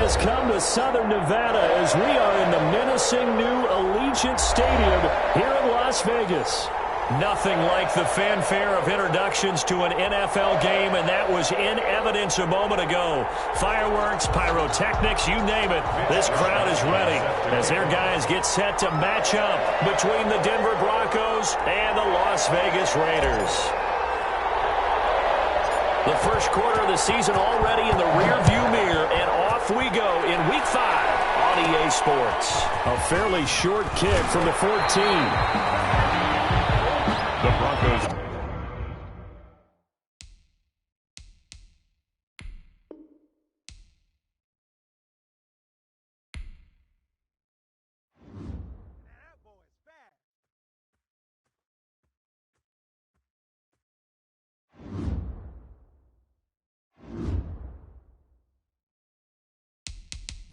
has come to Southern Nevada as we are in the menacing new Allegiant Stadium here in Las Vegas. Nothing like the fanfare of introductions to an NFL game, and that was in evidence a moment ago. Fireworks, pyrotechnics, you name it. This crowd is ready as their guys get set to match up between the Denver Broncos and the Las Vegas Raiders. The first quarter of the season already in the rearview mirror, and off we go in Week 5 on EA Sports. A fairly short kick from the 14. The Broncos.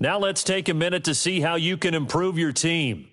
Now let's take a minute to see how you can improve your team.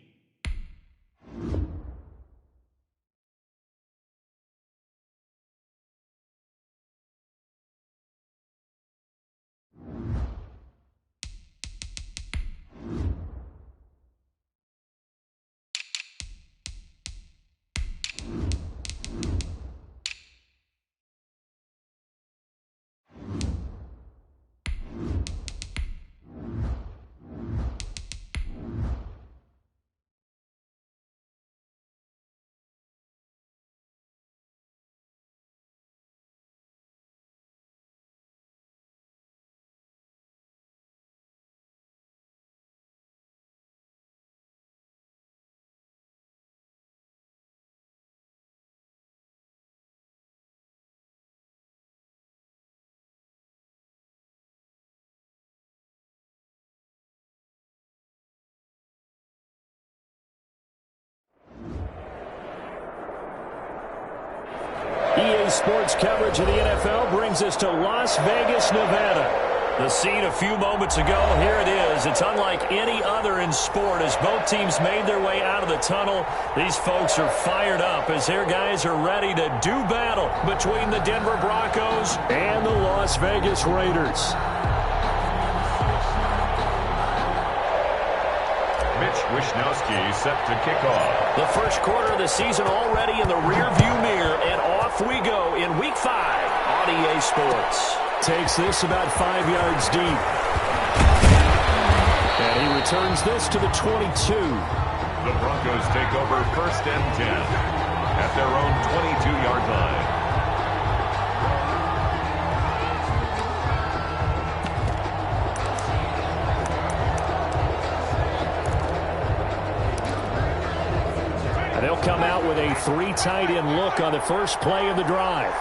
EA Sports coverage of the NFL brings us to Las Vegas, Nevada. The scene a few moments ago, here it is. It's unlike any other in sport as both teams made their way out of the tunnel. These folks are fired up as their guys are ready to do battle between the Denver Broncos and the Las Vegas Raiders. Mitch Wishnowsky set to kick off. The first quarter of the season already in the rearview mirror, and off we go in Week 5 on EA Sports. Takes this about 5 yards deep. And he returns this to the 22. The Broncos take over 1st and 10 at their own 22-yard line. They'll come out with a 3 tight end look on the first play of the drive.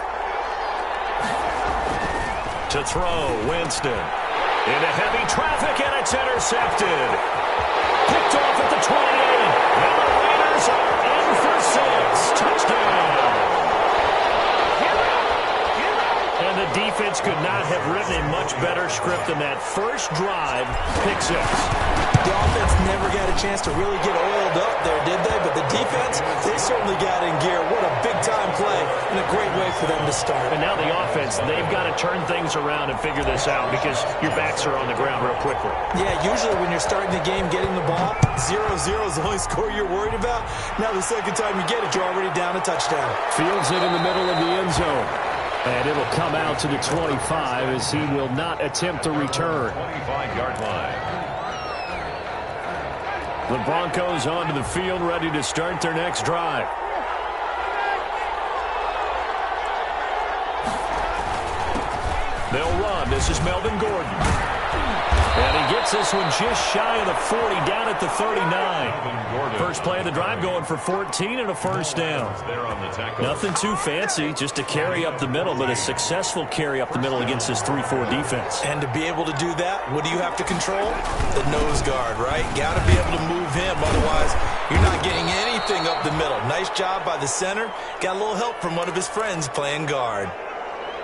To throw, Winston. Into heavy traffic, and it's intercepted. Picked off at the 28. And the Raiders are in for 6. Touchdown. And the defense could not have written a much better script than that first drive. Pick 6. The offense never got a chance to really get oiled up there, did they? But the defense, they certainly got in gear. What a big-time play and a great way for them to start. And now the offense, they've got to turn things around and figure this out because your backs are on the ground real quickly. Yeah, usually when you're starting the game getting the ball, 0-0 is the only score you're worried about. Now the second time you get it, you're already down a touchdown. Fields it in the middle of the end zone. And it'll come out to the 25 as he will not attempt to return. 25-yard line. The Broncos onto the field, ready to start their next drive. They'll run. This is Melvin Gordon. And he gets this one just shy of the 40, down at the 39. First play of the drive going for 14 and a first down. Nothing too fancy, just a carry up the middle, but a successful carry up the middle against this 3-4 defense. And to be able to do that, what do you have to control? The nose guard, right? Got to be able to move him, otherwise you're not getting anything up the middle. Nice job by the center. Got a little help from one of his friends playing guard.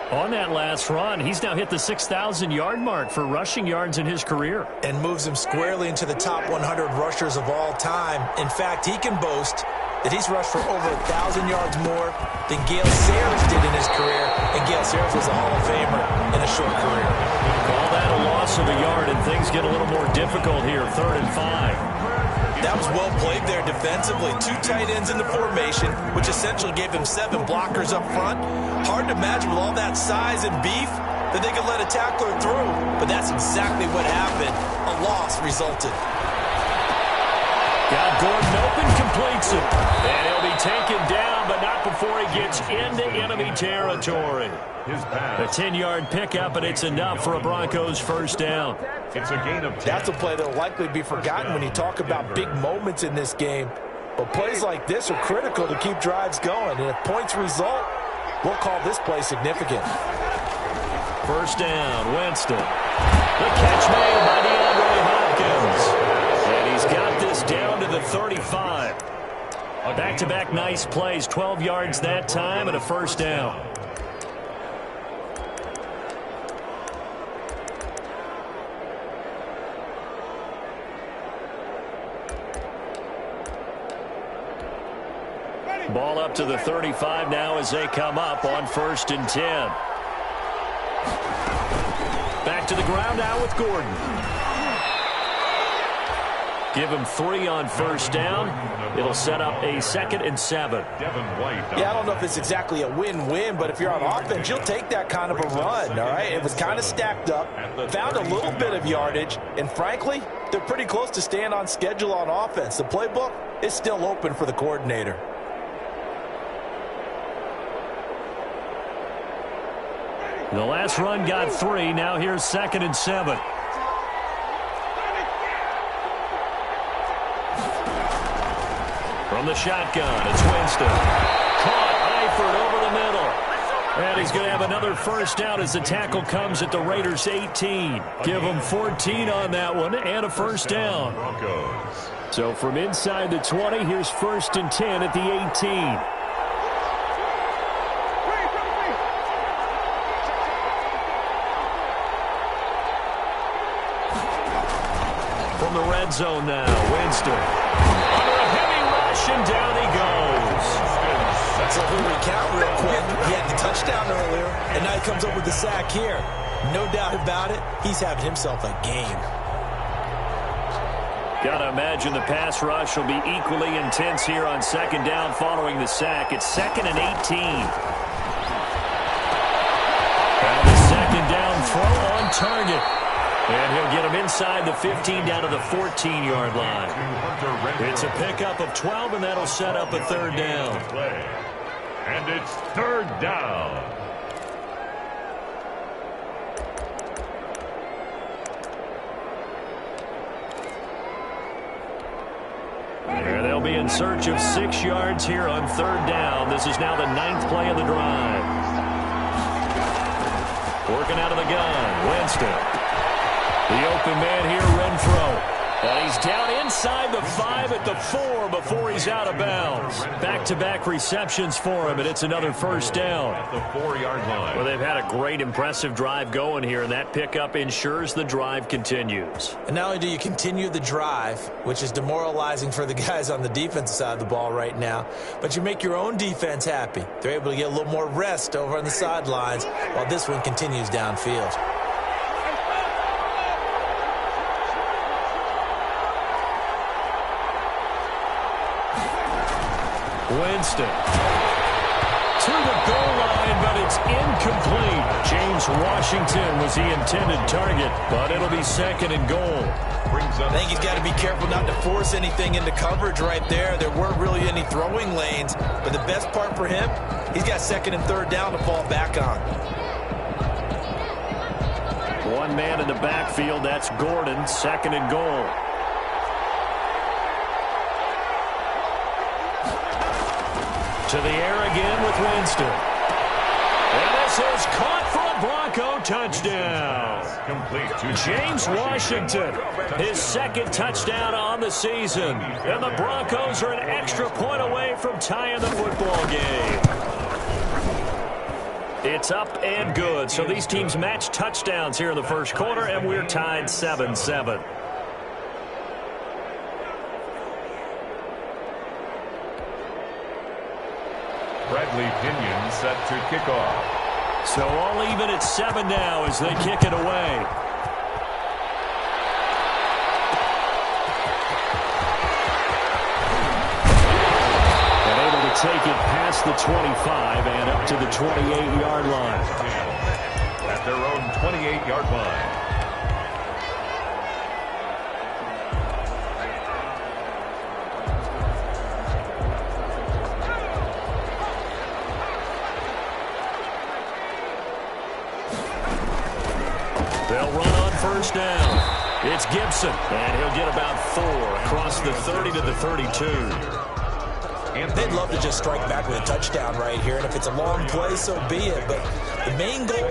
On that last run, he's now hit the 6,000-yard mark for rushing yards in his career. And moves him squarely into the top 100 rushers of all time. In fact, he can boast that he's rushed for over 1,000 yards more than Gale Sayers did in his career, and Gale Sayers was a Hall of Famer in a short career. Call that a loss of a yard, and things get a little more difficult here, 3rd and 5. That was well played there defensively. 2 tight ends in the formation, which essentially gave him 7 blockers up front. Hard to imagine with all that size and beef that they could let a tackler through, but that's exactly what happened. A loss resulted. Got Gordon open, completes it. And he'll be taken down, but not before he gets into enemy territory. A 10-yard pickup, and it's enough for a Broncos first down. It's a gain of 10. That's a play that will likely be forgotten when you talk about big moments in this game. But plays like this are critical to keep drives going. And if points result, we'll call this play significant. First down, Winston. The catch made by DeAndre Hopkins. And he's got this down to the 35. Back-to-back nice plays, 12 yards that time and a first down. Ball up to the 35 now as they come up on 1st and 10. Back to the ground now with Gordon. Give him 3 on first down. It'll set up a 2nd and 7. Yeah, I don't know if it's exactly a win-win, but if you're on offense, you'll take that kind of a run, all right? It was kind of stacked up, found a little bit of yardage, and frankly, they're pretty close to staying on schedule on offense. The playbook is still open for the coordinator. The last run got 3. Now here's 2nd and 7. From the shotgun, it's Winston. Caught Eifert over the middle. And he's going to have another first down as the tackle comes at the Raiders' 18. Give them 14 on that one and a first down. So from inside the 20, here's 1st and 10 at the 18. From the red zone now, Winston. Under a heavy rush, and down he goes. That's a whole recount real quick. He had the touchdown earlier, and now he comes up with the sack here. No doubt about it, he's having himself a game. Got to imagine the pass rush will be equally intense here on 2nd down following the sack. It's 2nd and 18. And the 2nd down throw on target. And he'll get him inside the 15 down to the 14-yard line. It's a pickup of 12, and that'll set up a 3rd down. And it's 3rd down. And they'll be in search of 6 yards here on 3rd down. This is now the 9th play of the drive. Working out of the gun, Winston. The open man here, Renfro. And he's down inside the 5 at the 4 before he's out of bounds. Back-to-back receptions for him, and it's another first down. At the 4-yard line. Well, they've had a great, impressive drive going here, and that pickup ensures the drive continues. And not only do you continue the drive, which is demoralizing for the guys on the defensive side of the ball right now, but you make your own defense happy. They're able to get a little more rest over on the sidelines while this one continues downfield. Winston to the goal line, but it's incomplete. James Washington was the intended target, but it'll be 2nd and goal. I think he's got to be careful not to force anything into coverage right there. There weren't really any throwing lanes, but the best part for him, he's got 2nd and 3rd down to fall back on. One man in the backfield, that's Gordon, 2nd and goal. To the air again with Winston. And this is caught for a Bronco touchdown. James Washington, his 2nd touchdown on the season. And the Broncos are an extra point away from tying the football game. It's up and good. So these teams match touchdowns here in the first quarter, and we're tied 7-7. Bradley Pinion set to kick off. So all even at 7 now as they kick it away. And able to take it past the 25 and up to the 28-yard line. At their own 28-yard line. They'll run on first down. It's Gibson, and he'll get about 4 across the 30 to the 32. And they'd love to just strike back with a touchdown right here, and if it's a long play, so be it. But the main goal,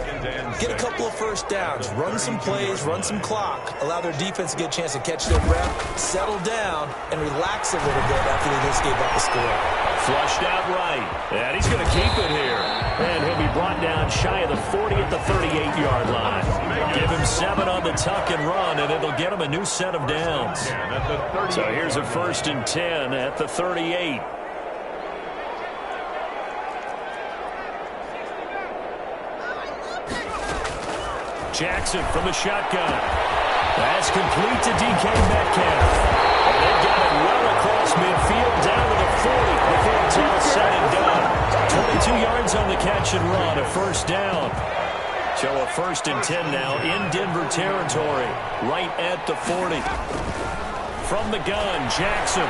get a couple of first downs, run some plays, run some clock, allow their defense to get a chance to catch their breath, settle down, and relax a little bit after they just gave up the score. Flushed out right, and he's going to keep it here. And he'll be brought down shy of the 40 at the 38-yard line. Give him 7 on the tuck and run, and it'll get him a new set of downs. So here's a 1st and 10 at the 38. Jackson from the shotgun. That's complete to DK Metcalf. And they've got it well across midfield down to the 40 before it's all said and done. 22 yards on the catch and run, a 1st down. So a 1st and 10 now in Denver territory, right at the 40. From the gun, Jackson.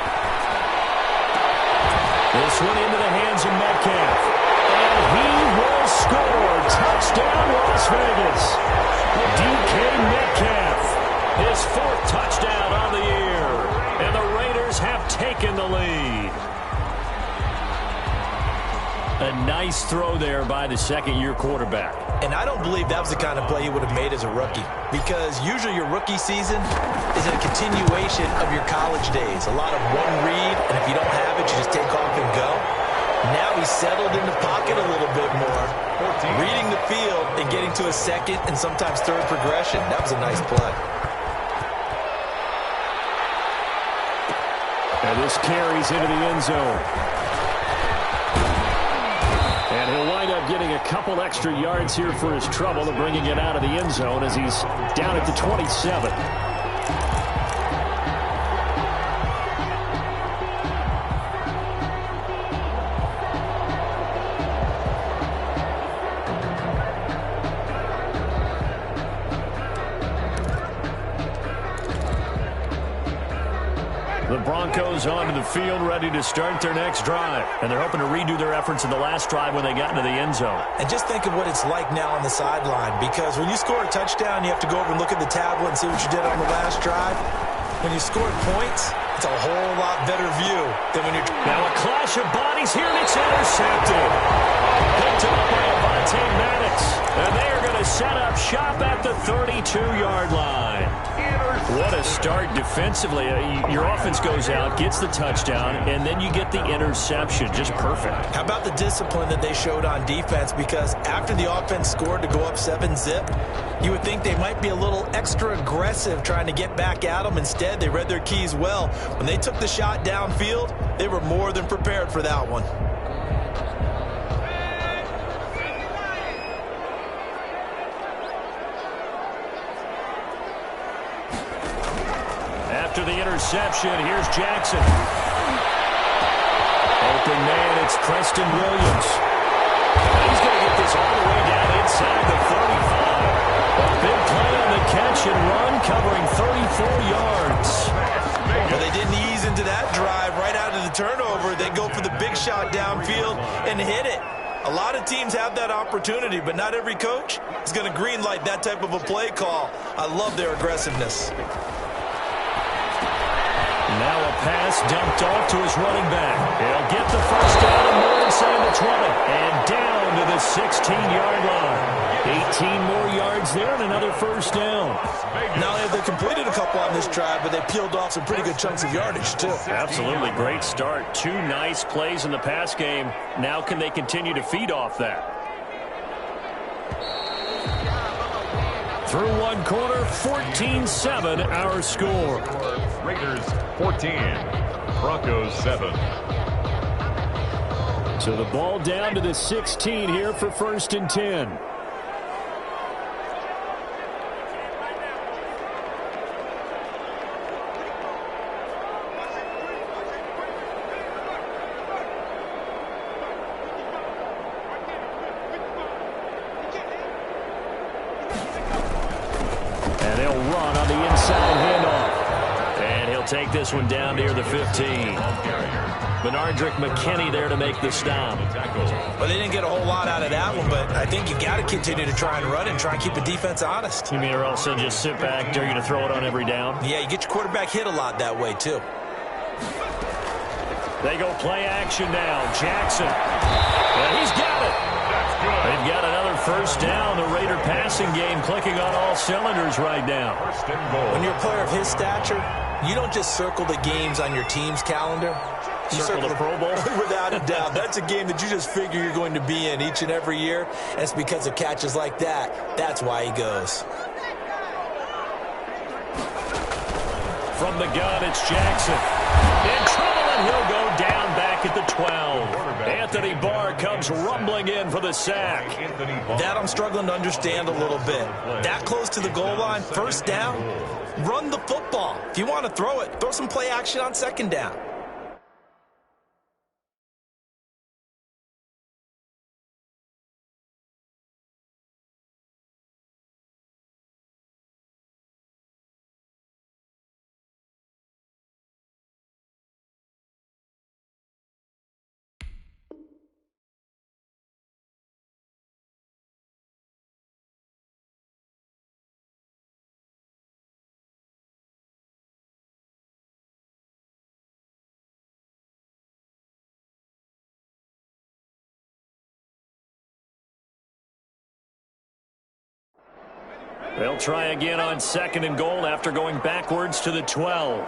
This one into the hands of Metcalf. And he will score. Touchdown, Las Vegas. DK Metcalf, his 4th touchdown on the year. And the Raiders have taken the lead. A nice throw there by the second-year quarterback. And I don't believe that was the kind of play he would have made as a rookie, because usually your rookie season is a continuation of your college days. A lot of one read, and if you don't have it, you just take off and go. Now he's settled in the pocket a little bit more, reading the field and getting to a second and sometimes third progression. That was a nice play. And this carries into the end zone. And he'll wind up getting a couple extra yards here for his trouble and bringing it out of the end zone as he's down at the 27. The Broncos onto the field, ready to start their next drive. And they're hoping to redo their efforts in the last drive when they got into the end zone. And just think of what it's like now on the sideline, because when you score a touchdown, you have to go over and look at the tablet and see what you did on the last drive. When you scored points, it's a whole lot better view than when you're... Now a clash of bodies here, and it's intercepted. Picked up by Avonte Maddox. And they are going to set up shop at the 32-yard line. What a start defensively. Your offense goes out, gets the touchdown, and then you get the interception. Just perfect. How about the discipline that they showed on defense? Because after the offense scored to go up 7-zip, you would think they might be a little extra aggressive trying to get back at them. Instead, they read their keys well. When they took the shot downfield, they were more than prepared for that one. After the interception, here's Jackson. Open man, it's Preston Williams. And he's going to get this all the way down inside the 35. A big play on the catch and run, covering 34 yards. Well, they didn't ease into that drive right out of the turnover. They go for the big shot downfield and hit it. A lot of teams have that opportunity, but not every coach is going to greenlight that type of a play call. I love their aggressiveness. Now a pass dumped off to his running back. He'll get the first down and more inside the 20. And down to the 16-yard line. 18 more yards there and another first down. Now they've completed a couple on this drive, but they peeled off some pretty good chunks of yardage, too. Absolutely great start. 2 nice plays in the pass game. Now can they continue to feed off that? Through one quarter, 14-7 our score. Raiders 14, Broncos 7. So the ball down to the 16 here for 1st and 10. And they'll run on the inside handoff. And he'll take this one down near the 15. Benardrick McKinney there to make the stop. Well, they didn't get a whole lot out of that one, but I think you got to continue to try and run and try and keep the defense honest. You mean or also just sit back, dare you to throw it on every down? Yeah, you get your quarterback hit a lot that way, too. They go play action now. Jackson. And he's got it. They've got another 1st down. The Raider passing game clicking on all cylinders right now. When you're a player of his stature, you don't just circle the games on your team's calendar. You circle the Pro Bowl? Without a doubt. That's a game that you just figure you're going to be in each and every year. And it's because of catches like that. That's why he goes. From the gun, it's Jackson. In trouble, and he'll go down back at the 12. Anthony Barr comes rumbling in for the sack. That I'm struggling to understand a little bit. That close to the goal line, 1st down, run the football. If you want to throw it, throw some play action on 2nd down. They'll try again on 2nd and goal after going backwards to the 12.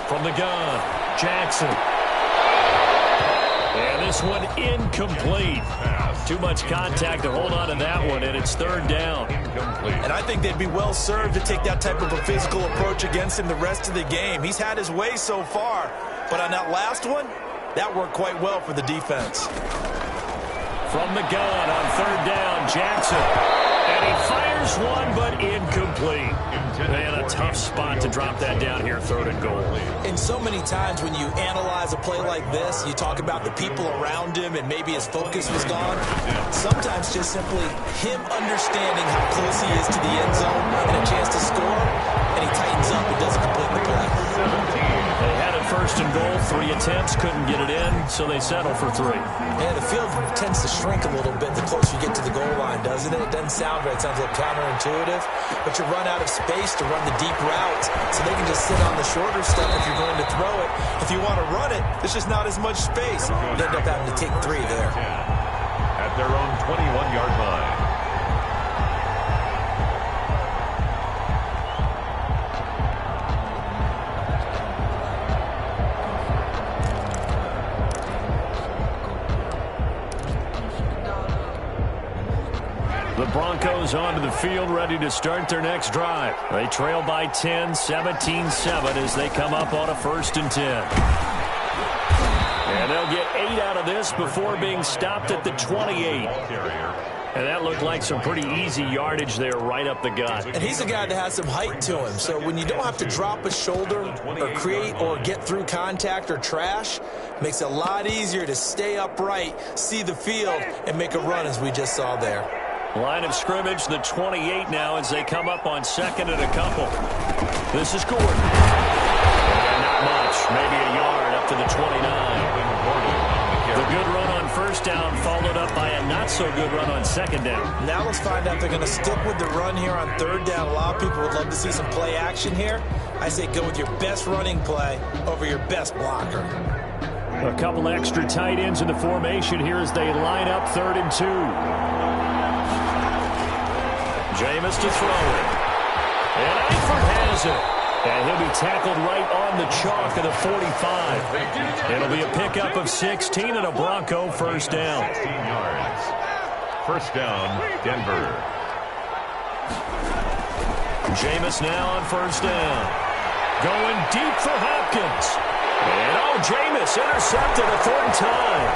From the gun, Jackson. And this one incomplete. Too much contact to hold on to that one, and it's 3rd down. And I think they'd be well served to take that type of a physical approach against him the rest of the game. He's had his way so far, but on that last one, that worked quite well for the defense. From the gun on 3rd down, Jackson. And he fires one, but incomplete. Man, a tough spot to drop that down here, 3rd and goal. And so many times when you analyze a play like this, you talk about the people around him and maybe his focus was gone. Sometimes just simply him understanding how close he is to the end zone and a chance to score, and he tightens up and doesn't complete the play. They had it 1st and goal, 3 attempts, couldn't get it in, so they settle for 3. Yeah, the field tends to shrink a little bit the closer you get to the goal line, doesn't it? It doesn't sound right. It sounds a little counterintuitive, but you run out of space to run the deep routes, so they can just sit on the shorter stuff if you're going to throw it. If you want to run it, there's just not as much space. You end up having to take 3 there. At their own 21-yard line. The Broncos onto the field, ready to start their next drive. They trail by 10, 17-7 as they come up on a 1st and 10. And they'll get 8 out of this before being stopped at the 28. And that looked like some pretty easy yardage there right up the gut. And he's a guy that has some height to him. So when you don't have to drop a shoulder or create or get through contact or trash, makes it a lot easier to stay upright, see the field, and make a run as we just saw there. Line of scrimmage, the 28 now as they come up on 2nd and a couple. This is Gordon. And not much, maybe a yard up to the 29. The good run on 1st down followed up by a not-so-good run on 2nd down. Now let's find out if they're going to stick with the run here on 3rd down. A lot of people would love to see some play action here. I say go with your best running play over your best blocker. A couple extra tight ends in the formation here as they line up 3rd and 2. Jameis to throw it. And Eifert has it. And he'll be tackled right on the chalk of the 45. It'll be a pickup of 16 and a Bronco first down. 16 yards. First down, Denver. Jameis now on first down. Going deep for Hopkins. And Jameis intercepted a third time.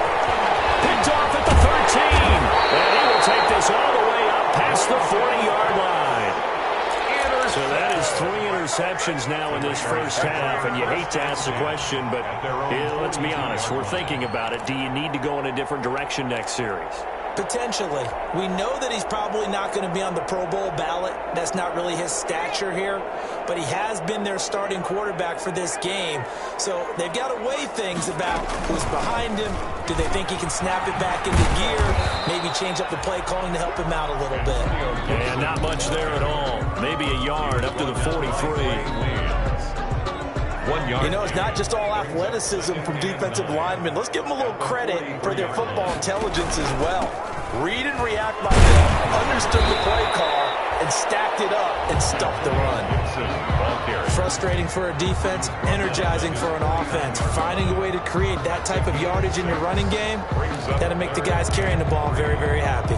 Picked off at the 13. And he will take this all the way up past the 40-yard line. So that is 3 interceptions now in this first half, and you hate to ask the question, but let's be honest, we're thinking about it. Do you need to go in a different direction next series? Potentially. We know that he's probably not going to be on the Pro Bowl ballot. That's not really his stature here. But he has been their starting quarterback for this game. So they've got to weigh things about who's behind him. Do they think he can snap it back into gear? Maybe change up the play calling to help him out a little bit. And not much there at all. Maybe a yard up to the 43. 1 yard. You know, it's not just all athleticism from defensive linemen. Let's give them a little credit for their football intelligence as well. Read and react like that, understood the play call, and stacked it up and stuffed the run. Frustrating for a defense, energizing for an offense. Finding a way to create that type of yardage in your running game, that'll make the guys carrying the ball very, very happy.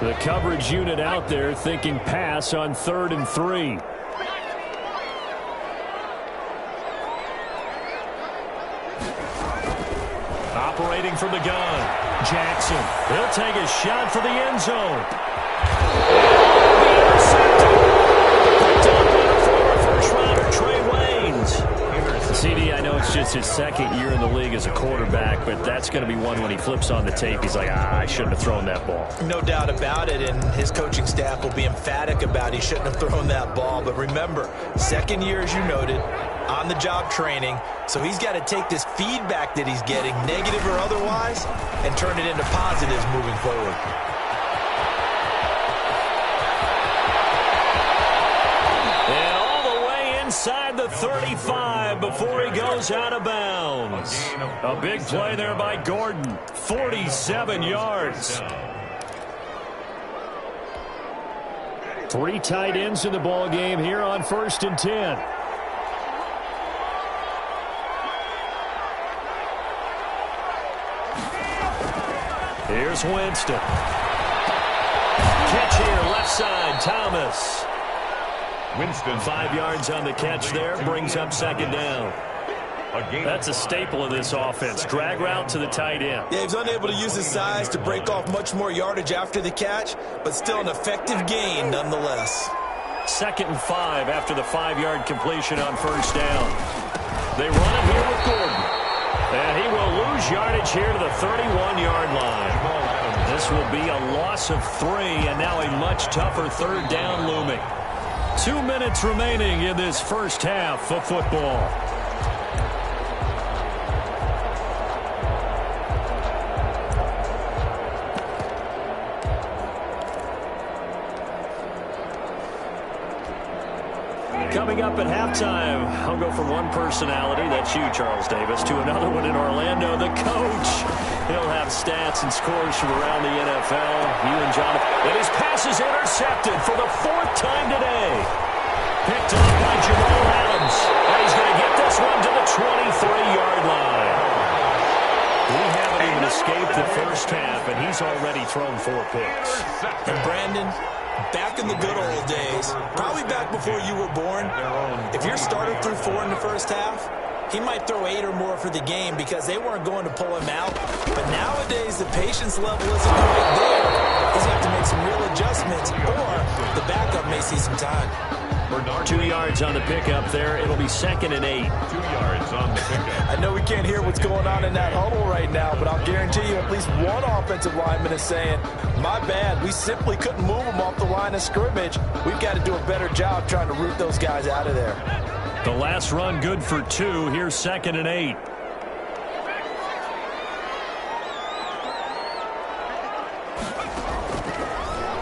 The coverage unit out there thinking pass on 3rd and 3. Operating from the gun, Jackson. He'll take a shot for the end zone. Picked up by the former first-rounder Trey Waynes. CD, I know it's just his second year in the league as a quarterback, but that's going to be one when he flips on the tape. He's like, I shouldn't have thrown that ball. No doubt about it, and his coaching staff will be emphatic about he shouldn't have thrown that ball. But remember, second year, as you noted, on-the-job training, so he's got to take this feedback that he's getting, negative or otherwise, and turn it into positives moving forward. And all the way inside the 35 before he goes out of bounds. A big play there by Gordon, 47 yards. 3 tight ends in the ball game here on 1st and 10. Here's Winston. Catch here, left side, Thomas. Winston. 5 yards on the catch there, brings up 2nd down. That's a staple of this offense. Drag route to the tight end. Yeah, he's unable to use his size to break off much more yardage after the catch, but still an effective gain nonetheless. 2nd and 5 after the 5-yard completion on 1st down. They run it here with Gordon. And he will lose yardage here to the 31-yard line. This will be a loss of 3, and now a much tougher 3rd down looming. 2 minutes remaining in this first half of football. Coming up at halftime, I'll go from one personality, that's you, Charles Davis, to another one in Orlando, the coach. He'll have stats and scores from around the NFL. You and Jonathan. And his pass is intercepted for the 4th time today. Picked up by Jamal Adams. And he's going to get this one to the 23-yard line. We haven't even escaped the first half, and he's already thrown 4 picks. And Brandon, back in the good old days, probably back before you were born, if your starter threw 4 in the first half, he might throw 8 or more for the game because they weren't going to pull him out. But nowadays, the patience level isn't quite there. He's going to have to make some real adjustments, or the backup may see some time. 2 yards on the pickup there. It'll be 2nd and 8. 2 yards on the pickup. I know we can't hear what's going on in that huddle right now, but I'll guarantee you at least one offensive lineman is saying, my bad, we simply couldn't move them off the line of scrimmage. We've got to do a better job trying to root those guys out of there. The last run good for 2. Here's 2nd and 8.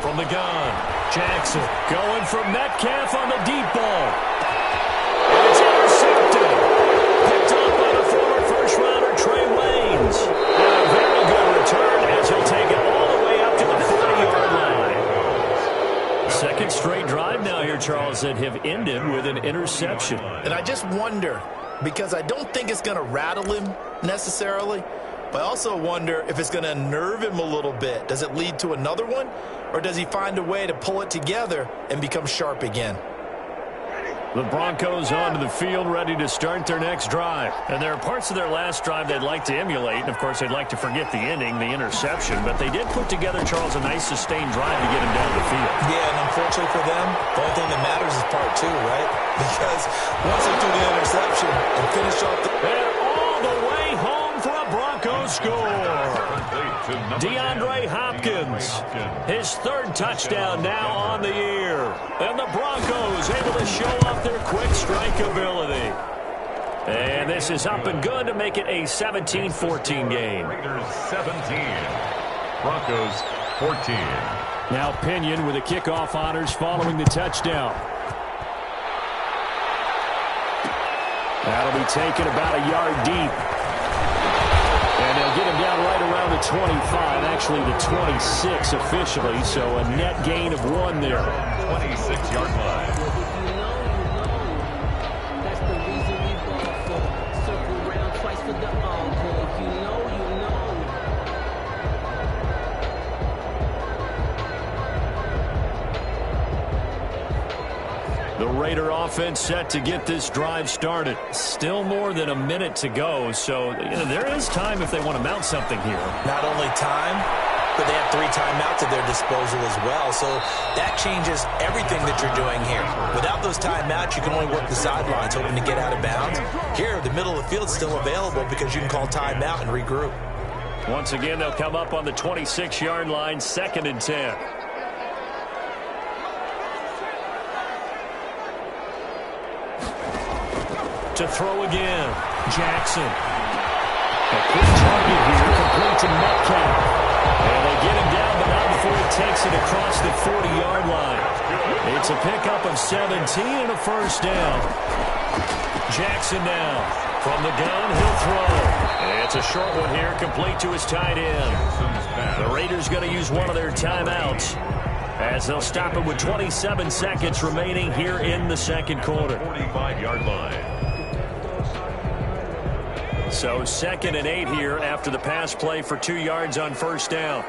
From the gun, Jackson going for Metcalf on the deep ball. And it's intercepted. Picked up by the former first-rounder Trey Waynes. And a very good return as he'll take it all the way up to the 40-yard line. Second straight drive now here drives that have ended with an interception. And I just wonder, because I don't think it's going to rattle him necessarily, but I also wonder if it's going to unnerve him a little bit. Does it lead to another one, or does he find a way to pull it together and become sharp again? The Broncos onto the field, ready to start their next drive. And there are parts of their last drive they'd like to emulate. And, of course, they'd like to forget the ending, the interception. But they did put together, Charles, a nice sustained drive to get him down the field. Yeah, and unfortunately for them, the only thing that matters is part two, right? Because once they do the interception and finish off the... And all the way home for a Broncos score. DeAndre Hopkins, his third touchdown now on the year. And the Broncos able to show off their quick strike ability. And this is up and good to make it a 17-14 game. Raiders 17, Broncos 14. Now Pinion with the kickoff honors following the touchdown. That'll be taken about a yard deep. And they'll get him down right around the 25, actually the 26 officially, so a net gain of 1 there. 26-yard line. That's the reason we ball for. Circle round twice for the encore. You know. The Raider offense set to get this drive started. Still more than a minute to go, so there is time if they want to mount something here. Not only time, but they have 3 timeouts at their disposal as well, so that changes everything that you're doing here. Without those timeouts, you can only work the sidelines, hoping to get out of bounds. Here, the middle of the field's still available because you can call timeout and regroup. Once again, they'll come up on the 26-yard line, 2nd and 10. To throw again, Jackson. A quick target here, complete to Metcalf. And they get him down, but not before he takes it across the 40-yard line. It's a pickup of 17 and a first down. Jackson now. From the gun, he'll throw. And it's a short one here, complete to his tight end. The Raiders going to use one of their timeouts, as they'll stop it with 27 seconds remaining here in the second quarter. 45-yard line. So 2nd and 8 here after the pass play for 2 yards on first down.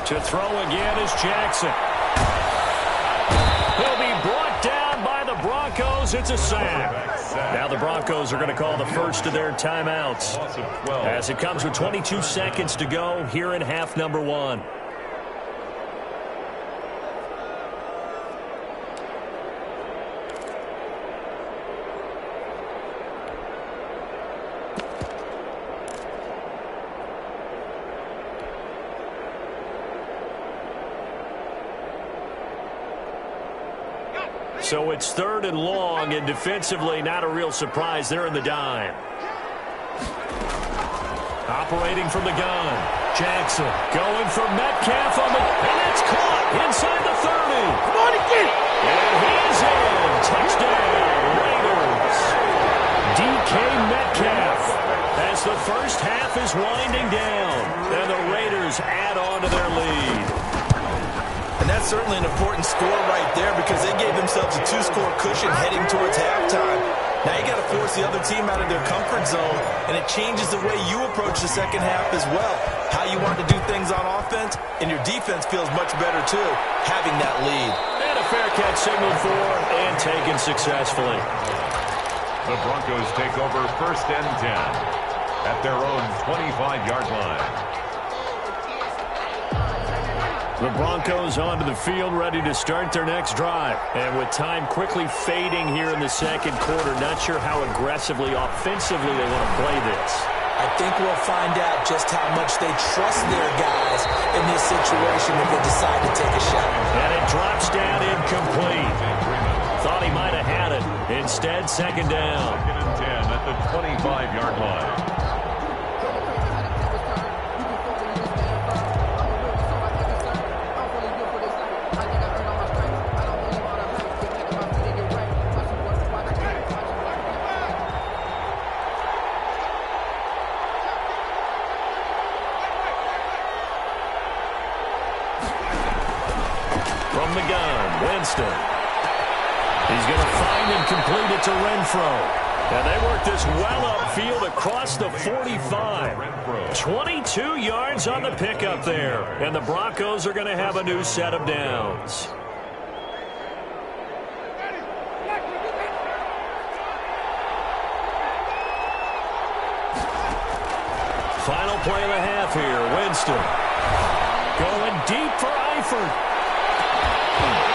To throw again is Jackson. He'll be brought down by the Broncos. It's a sack. Now the Broncos are going to call the first of their timeouts, as it comes with 22 seconds to go here in half number 1. So it's 3rd and long, and defensively not a real surprise. They're in the dime. Operating from the gun. Jackson going for Metcalf on the... And it's caught inside the 30. Come on again. And he's in. Touchdown, Raiders. DK Metcalf, as the first half is winding down. And the Raiders add on to their lead. And that's certainly an important score right there, because they gave themselves a 2-score cushion heading towards halftime. Now you got to force the other team out of their comfort zone, and it changes the way you approach the second half as well. How you want to do things on offense, and your defense feels much better too, having that lead. And a fair catch signaled for and taken successfully. The Broncos take over 1st and 10 at their own 25-yard line. The Broncos onto the field, ready to start their next drive. And with time quickly fading here in the second quarter, not sure how aggressively, offensively they want to play this. I think we'll find out just how much they trust their guys in this situation if they decide to take a shot. And it drops down incomplete. Thought he might have had it. Instead, 2nd down. 2nd and 10 at the 25-yard line. From the gun, Winston. He's going to find and complete it to Renfro. And they work this well upfield across the 45. 22 yards on the pickup there. And the Broncos are going to have a new set of downs. Final play of the half here. Winston going deep for Eifert.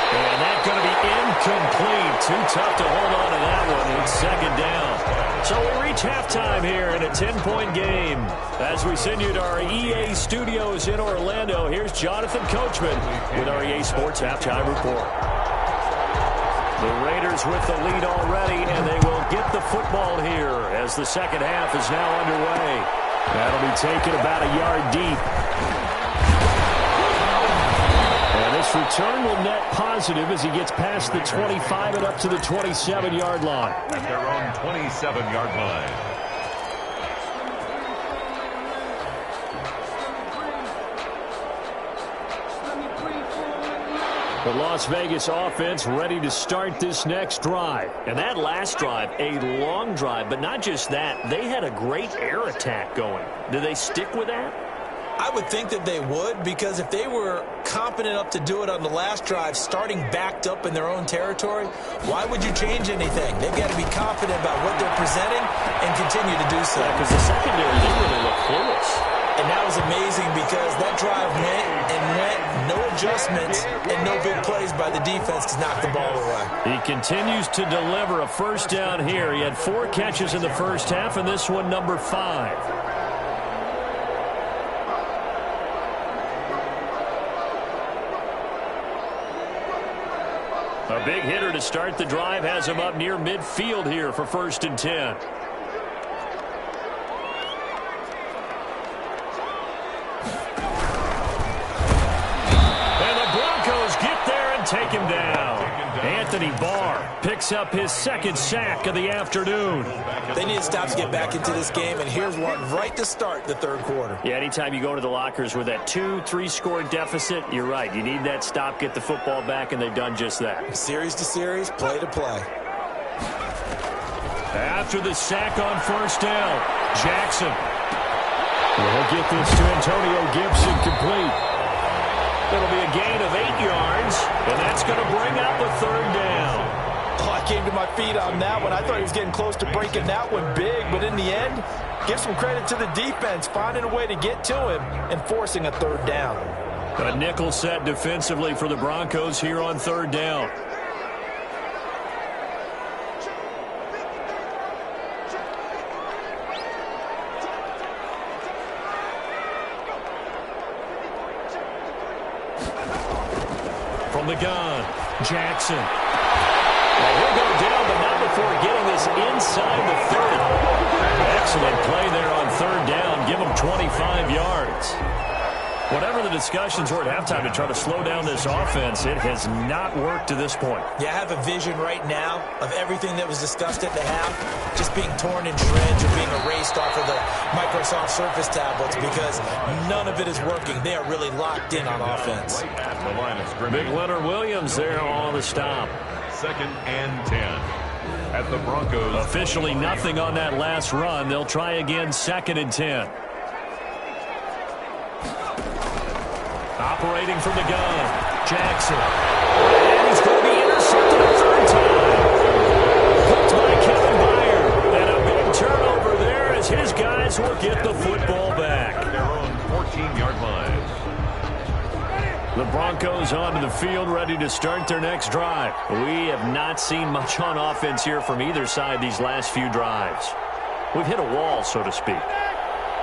And that's going to be incomplete. Too tough to hold on to that one. It's second down. So we reach halftime here in a 10-point game. As we send you to our EA studios in Orlando, here's Jonathan Coachman with our EA Sports Halftime Report. The Raiders with the lead already, and they will get the football here as the second half is now underway. That'll be taken about a yard deep. And this return will net positive as he gets past the 25 and up to the 27-yard line. At their own 27-yard line. The Las Vegas offense ready to start this next drive. And that last drive, a long drive, but not just that. They had a great air attack going. Do they stick with that? I would think that they would, because if they were competent enough to do it on the last drive, starting backed up in their own territory, why would you change anything? They've got to be confident about what they're presenting and continue to do so. Because the secondary didn't really look clueless. And that was amazing because that drive went and went, no adjustments, and no big plays by the defense to knock the ball away. He continues to deliver a first down here. He had 4 catches in the first half, and this one number 5. A big hitter to start the drive has him up near midfield here for 1st and 10. And the Broncos get there and take him down. Anthony Barr picks up his 2nd sack of the afternoon. They need to stop to get back into this game, and here's one right to start the 3rd quarter. Yeah, anytime you go to the lockers with that 2-3 score deficit, you're right. You need that stop, get the football back, and they've done just that. Series to series, play to play. After the sack on 1st down, Jackson will get this to Antonio Gibson complete. It'll be a gain of 8 yards, and that's going to bring out the 3rd down. Oh, I came to my feet on that one. I thought he was getting close to breaking that one big, but in the end, give some credit to the defense, finding a way to get to him and forcing a 3rd down. A nickel set defensively for the Broncos here on 3rd down. From the gun, Jackson. Well, he'll go down, but not before getting this inside the 30. Excellent play there on 3rd down. Give him 25 yards. Whatever the discussions were at halftime to try to slow down this offense, it has not worked to this point. Yeah, I have a vision right now of everything that was discussed at the half just being torn in shreds or being erased off of the Microsoft Surface tablets because none of it is working. They are really locked in on offense. Right at the line of scrimmage. Big Leonard Williams there on the stop. 2nd and 10. At the Broncos. Officially nothing on that last run. They'll try again 2nd and 10. Operating from the gun, Jackson. And he's going to be intercepted a 3rd time. Hooked by Kevin Byard. And a big turnover there as his guys will get the football back. Their own 14-yard line. The Broncos onto the field ready to start their next drive. We have not seen much on offense here from either side these last few drives. We've hit a wall, so to speak.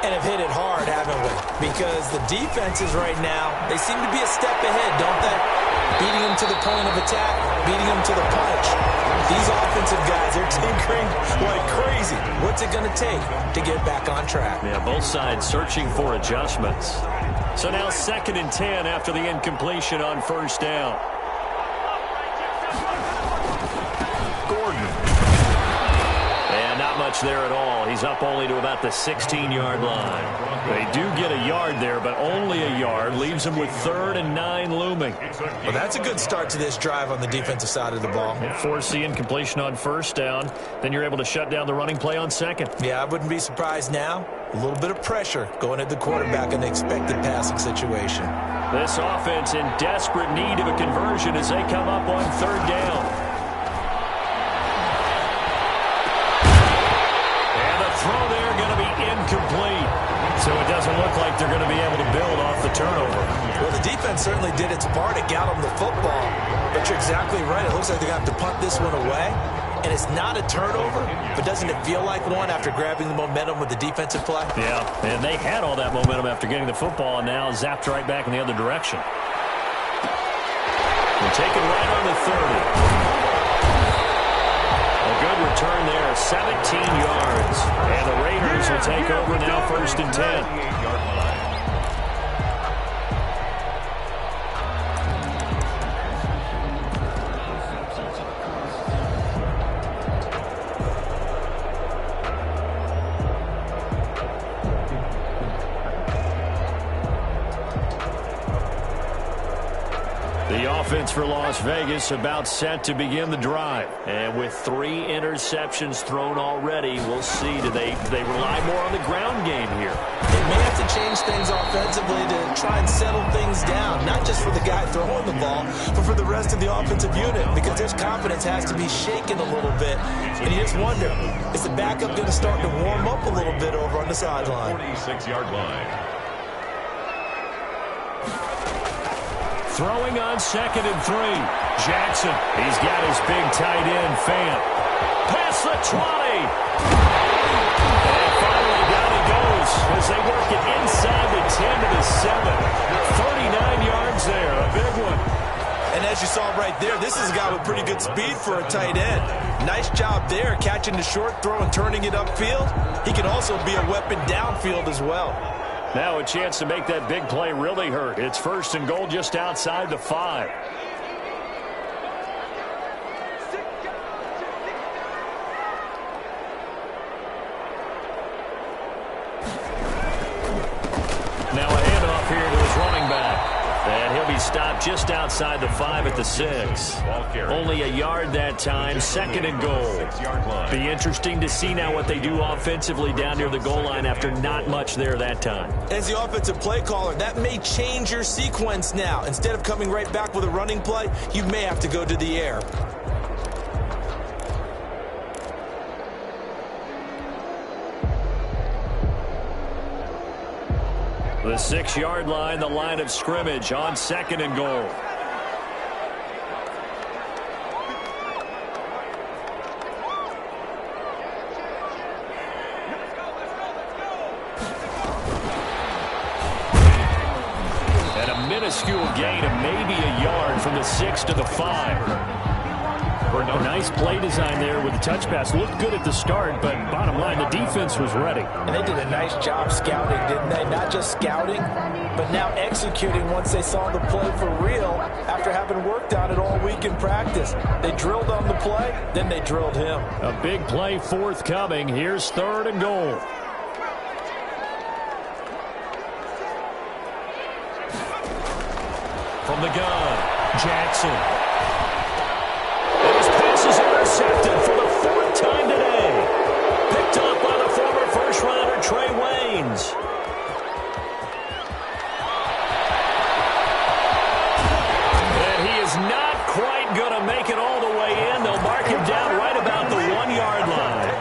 And have hit it hard, haven't we? Because the defenses right now, they seem to be a step ahead, don't they? Beating them to the point of attack, beating them to the punch. These offensive guys, they're tinkering like crazy. What's it going to take to get back on track? Yeah, both sides searching for adjustments. So now 2nd and 10 after the incompletion on 1st down. Gordon. And not much much there at all. He's up only to about the 16-yard line. They do get a yard there, but only a yard. Leaves them with 3rd and 9 looming. Well, that's a good start to this drive on the defensive side of the ball. Force the incompletion on 1st down. Then you're able to shut down the running play on 2nd. Yeah, I wouldn't be surprised now. A little bit of pressure going at the quarterback in the expected passing situation. This offense in desperate need of a conversion as they come up on 3rd down. Throw there going to be incomplete. So it doesn't look like they're going to be able to build off the turnover. Well, the defense certainly did its part. It got them the football. But you're exactly right. It looks like they're going to have to punt this one away. And it's not a turnover, but doesn't it feel like one after grabbing the momentum with the defensive play? Yeah, and they had all that momentum after getting the football and now zapped right back in the other direction. We'll take it right on the 30. A good return there, 17 yards. And the Raiders will take over now, 1st and 10. Offense for Las Vegas about set to begin the drive. And with 3 interceptions thrown already, we'll see. Do they rely more on the ground game here? They may have to change things offensively to try and settle things down, not just for the guy throwing the ball, but for the rest of the offensive unit, because their confidence has to be shaken a little bit. And you just wonder, is the backup going to start to warm up a little bit over on the sideline? 46-yard line. Throwing on 2nd and 3. Jackson, he's got his big tight end, Fant. Past the 20. And finally down he goes as they work it inside the 10 to the 7. 39 yards there, a big one. And as you saw right there, this is a guy with pretty good speed for a tight end. Nice job there, catching the short throw and turning it upfield. He can also be a weapon downfield as well. Now a chance to make that big play really hurt. It's 1st and goal just outside the 5. Now a handoff here to his running back. And he'll be stopped just outside the 5 at the 6. Only a yard that time, 2nd and goal. Be interesting to see now what they do offensively down near the goal line after not much there that time. As the offensive play caller, that may change your sequence now. Instead of coming right back with a running play, you may have to go to the air. The 6-yard line, the line of scrimmage on 2nd and goal. And a minuscule gain of maybe a yard from the 6 to the 5. Nice play design there with the touch pass. Looked good at the start, but bottom line, the defense was ready. And they did a nice job scouting, didn't they? Not just scouting, but now executing once they saw the play for real after having worked on it all week in practice. They drilled on the play, then they drilled him. A big play forthcoming. Here's 3rd and goal. From the gun, Jackson. Is intercepted for the 4th time today. Picked up by the former first-rounder Trey Waynes. And he is not quite going to make it all the way in. They'll mark him down right about the 1-yard line.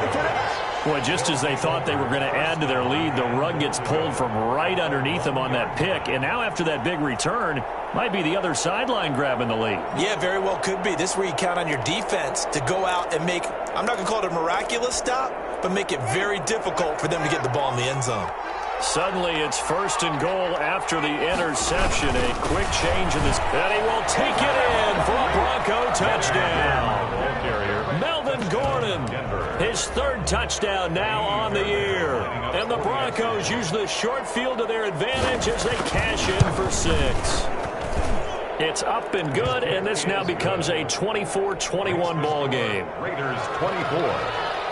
Boy, just as they thought they were going to add to their lead, the rug gets pulled from right underneath them on that pick. And now after that big return, might be the other sideline grabbing the lead. Yeah, very well could be. This is where you count on your defense to go out and make, I'm not going to call it a miraculous stop, but make it very difficult for them to get the ball in the end zone. Suddenly it's 1st and goal after the interception. A quick change in this. And he will take it in for a Bronco touchdown. Melvin Gordon, his 3rd touchdown now on the year. And the Broncos use the short field to their advantage as they cash in for 6. It's up and good, and this now becomes a 24-21 ball game. Raiders 24,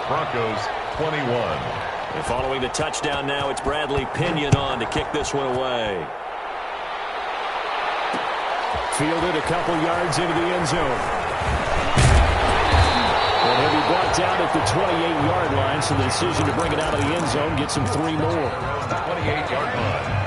Broncos 21. And following the touchdown now, it's Bradley Pinion on to kick this one away. Fielded a couple yards into the end zone. And he'll be brought down at the 28-yard line, so the decision to bring it out of the end zone gets him 3 more. 28-yard line.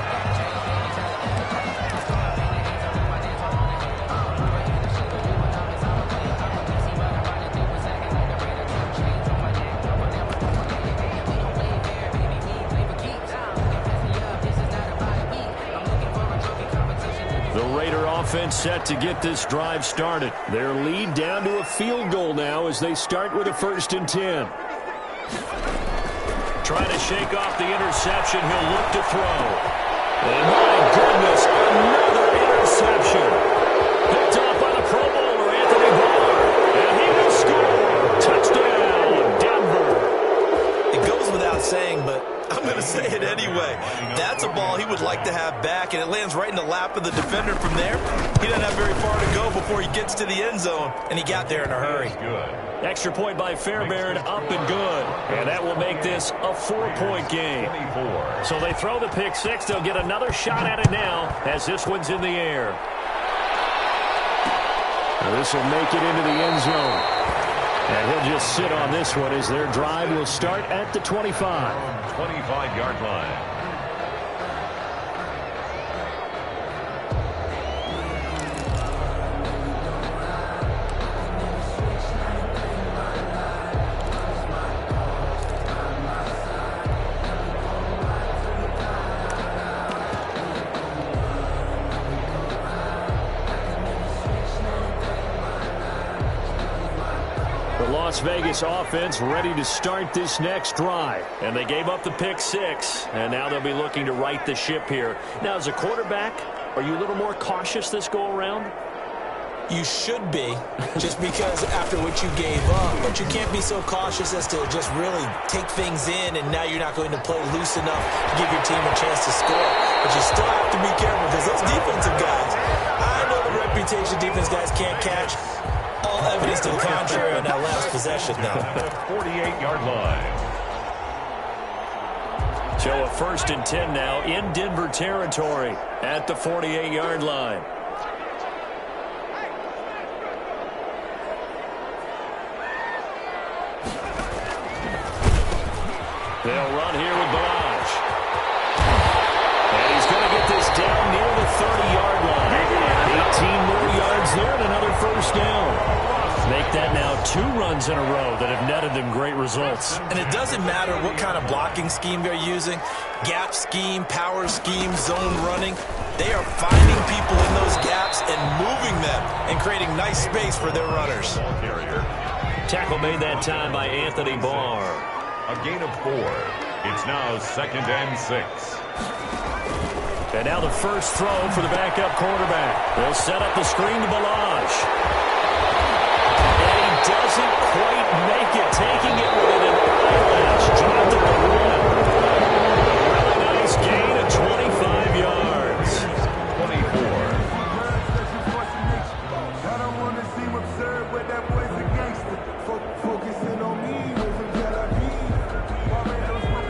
Offense set to get this drive started. Their lead down to a field goal now as they start with a 1st and 10. Trying to shake off the interception. He'll look to throw. And my goodness, another interception. Picked off by the Pro Bowler, Anthony Barr. And he will score. Touchdown, Denver. It goes without saying, but I'm going to say it anyway. That's a ball he would like to have back, and it lands right in the lap of the defender from there. He doesn't have very far to go before he gets to the end zone, and he got there in a hurry. Extra point by Fairbairn, up and good. And that will make this a 4-point game. 24. So they throw the pick six. They'll get another shot at it now as this one's in the air. Now this will make it into the end zone. And he'll just sit on this one as their drive will start at the 25. 25-yard line. Las Vegas offense ready to start this next drive. And they gave up the pick six, and now they'll be looking to right the ship here. Now, as a quarterback, are you a little more cautious this go-around? You should be, just because after what you gave up. But you can't be so cautious as to just really take things in, and now you're not going to play loose enough to give your team a chance to score. But you still have to be careful because those defensive guys, I know the reputation defense guys can't catch. All evidence to the contrary on that last possession, though. 48-yard line. So a 1st and 10 now in Denver territory at the 48-yard line. They'll run here with Balaj. And he's going to get this down near the 30-yard line. 18 more yards there and another 1st down. Make that now 2 runs in a row that have netted them great results. And it doesn't matter what kind of blocking scheme they're using, gap scheme, power scheme, zone running. They are finding people in those gaps and moving them and creating nice space for their runners. Tackle made that time by Anthony Barr. A gain of 4. It's now 2nd and 6. And now the first throw for the backup quarterback. They'll set up the screen to Balaj. Doesn't quite make it, taking it with an eyelash. Dropped it to 1. Really nice gain of 25 yards.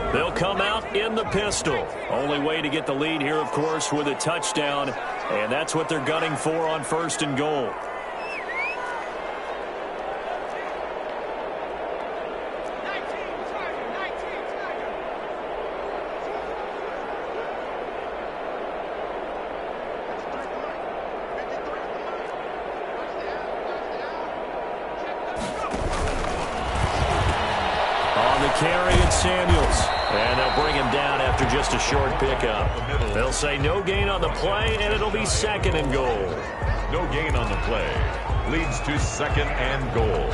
24. They'll come out in the pistol. Only way to get the lead here, of course, with a touchdown. And that's what they're gunning for on 1st and goal. Carry and Samuels. And they'll bring him down after just a short pickup. They'll say no gain on the play, and it'll be 2nd and goal. No gain on the play. Leads to 2nd and goal.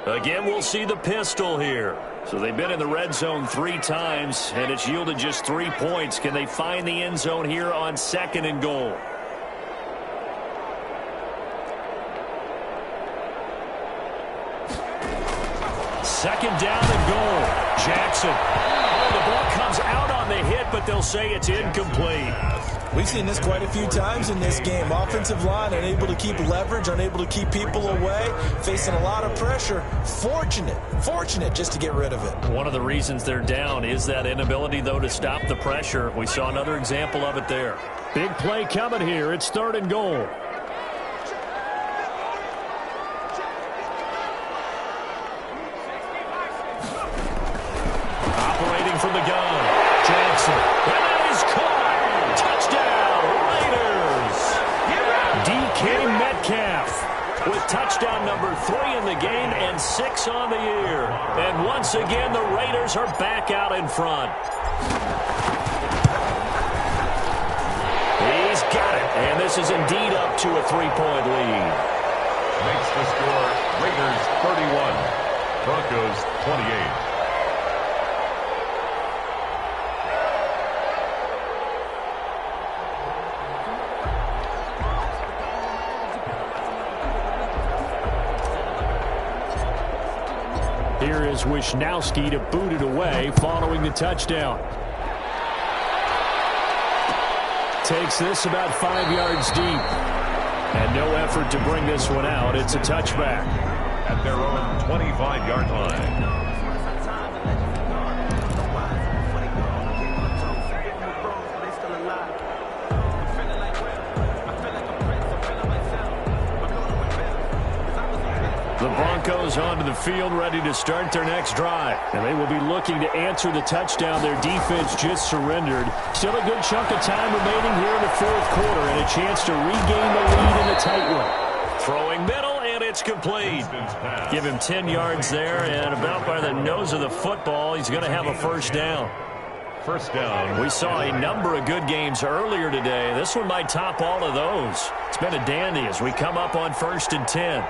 Again, we'll see the pistol here. So they've been in the red zone 3 times, and it's yielded just 3 points. Can they find the end zone here on 2nd and goal? Second down and goal. Jackson. Oh, the ball comes out on the hit, but they'll say it's incomplete. We've seen this quite a few times in this game. Offensive line unable to keep leverage, unable to keep people away, facing a lot of pressure. Fortunate just to get rid of it. One of the reasons they're down is that inability, though, to stop the pressure. We saw another example of it there. Big play coming here. It's third and goal. Operating from the gun, Jackson. That is caught. Touchdown, Raiders. DK Metcalf with touchdown number 3 in the game and 6 on the year. And once again, the Raiders are back out in front. He's got it. And this is indeed up to a 3-point lead. Makes the score Raiders 31, Broncos 28. Here is Wisnowski to boot it away following the touchdown. Takes this about 5 yards deep. And no effort to bring this one out. It's a touchback. At their own 25-yard line. The Broncos onto the field, ready to start their next drive. And they will be looking to answer the touchdown their defense just surrendered. Still a good chunk of time remaining here in the fourth quarter and a chance to regain the lead in a tight one. Throwing middle, and it's complete. Give him 10 yards there, and about by the nose of the football, he's going to have a first down. First down. We saw a number of good games earlier today. This one might top all of those. It's been a dandy as we come up on 1st and 10.